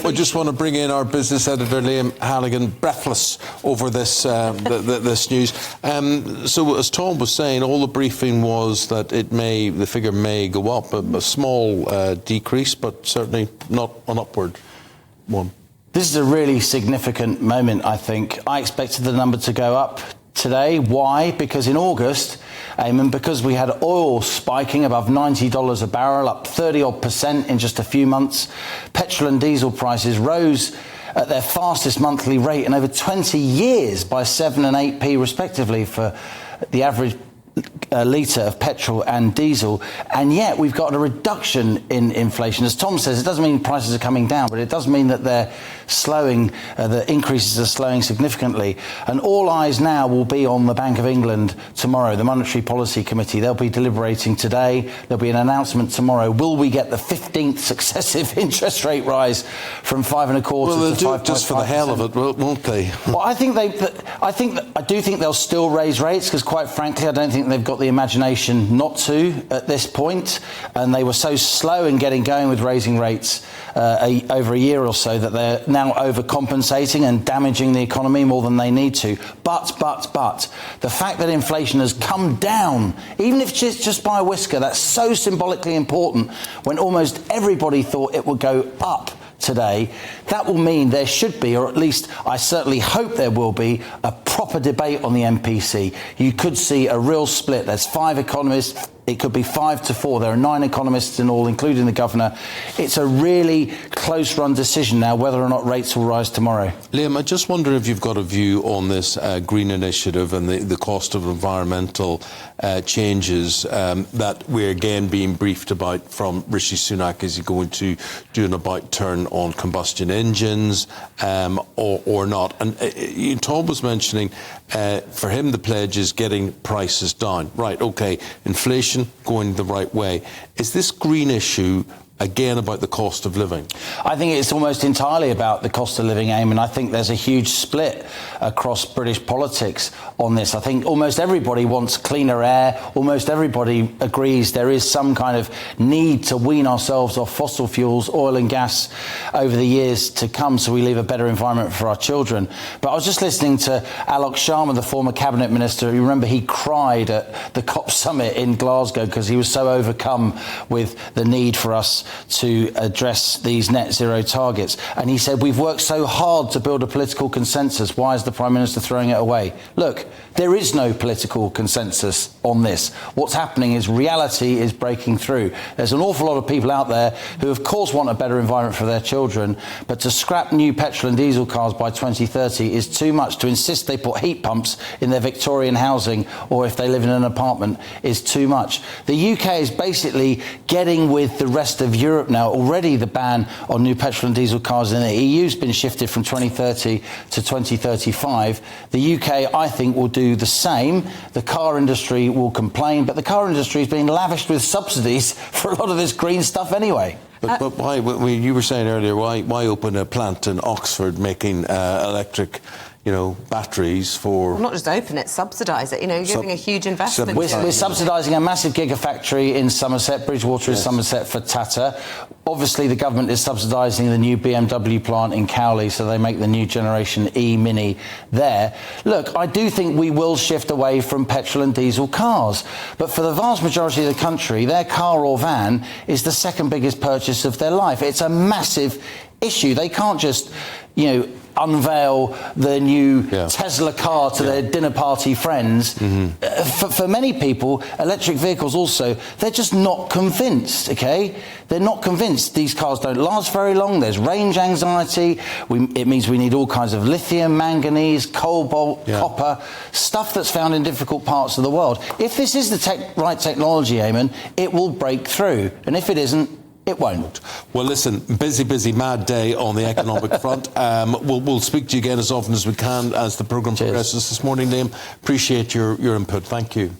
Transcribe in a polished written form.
We just want to bring in our business editor, Liam Halligan, breathless over this this news. So as Tom was saying, all the briefing was that the figure may go up, a small decrease, but certainly not an upward one. This is a really significant moment, I think. I expected the number to go up today. Why? Because in August, Eamon, because we had oil spiking above $90 a barrel, up 30-odd% in just a few months, petrol and diesel prices rose at their fastest monthly rate in over 20 years by 7 and 8p respectively for the average litre of petrol and diesel, and yet we've got a reduction in inflation. As Tom says, it doesn't mean prices are coming down, but it does mean that they're slowing, the increases are slowing significantly. And all eyes now will be on the Bank of England tomorrow, the Monetary Policy Committee. They'll be deliberating today. There'll be an announcement tomorrow. Will we get the 15th successive interest rate rise from 5.25 to 5.5%? Well, they'll do it just for the hell of it, won't they? Well, I do think they'll still raise rates, because quite frankly, I don't think they've got the imagination not to at this point, and they were so slow in getting going with raising rates over a year or so that they're now overcompensating and damaging the economy more than they need to. But the fact that inflation has come down, even if it's just by a whisker, that's so symbolically important when almost everybody thought it would go up today. That will mean there should be, or at least I certainly hope there will be, a proper debate on the MPC. You could see a real split. There's 5 economists. It could be 5 to 4. There are 9 economists in all, including the governor. It's a really close-run decision now whether or not rates will rise tomorrow. Liam, I just wonder if you've got a view on this green initiative and the cost of environmental changes that we're again being briefed about from Rishi Sunak. Is he going to do an about-turn on combustion engines or not? And Tom was mentioning for him the pledge is getting prices down. Right, OK, inflation going the right way. Is this green issue again about the cost of living? I think it's almost entirely about the cost of living, Eamon. I think there's a huge split across British politics on this. I think almost everybody wants cleaner air. Almost everybody agrees there is some kind of need to wean ourselves off fossil fuels, oil and gas over the years to come, so we leave a better environment for our children. But I was just listening to Alok Sharma, the former cabinet minister. You remember he cried at the COP summit in Glasgow because he was so overcome with the need for us to address these net zero targets. And he said, we've worked so hard to build a political consensus. Why is the Prime Minister throwing it away? Look, there is no political consensus on this. What's happening is reality is breaking through. There's an awful lot of people out there who, of course, want a better environment for their children, but to scrap new petrol and diesel cars by 2030 is too much. To insist they put heat pumps in their Victorian housing, or if they live in an apartment, is too much. The UK is basically getting with the rest of Europe now. Already the ban on new petrol and diesel cars in the EU has been shifted from 2030 to 2035. The UK, I think, will do the same. The car industry will complain, but the car industry is being lavished with subsidies for a lot of this green stuff anyway. But why, you were saying earlier, why open a plant in Oxford making electric, batteries for... Well, not just open it, subsidise it. You're giving a huge investment. We're subsidising a massive gigafactory in Somerset, Bridgewater in Somerset for Tata. Obviously, the government is subsidising the new BMW plant in Cowley, so they make the new generation E-Mini there. Look, I do think we will shift away from petrol and diesel cars. But for the vast majority of the country, their car or van is the second biggest purchase of their life. It's a massive issue. They can't just, unveil the new Tesla car to their dinner party friends. Mm-hmm. For many people, electric vehicles also, they're just not convinced, OK? They're not convinced. These cars don't last very long. There's range anxiety. It means we need all kinds of lithium, manganese, cobalt, copper, stuff that's found in difficult parts of the world. If this is the right technology, Eamon, it will break through. And if it isn't, it won't. Well, listen, busy, mad day on the economic front. We'll speak to you again as often as we can as the programme progresses this morning, Liam. Appreciate your input. Thank you.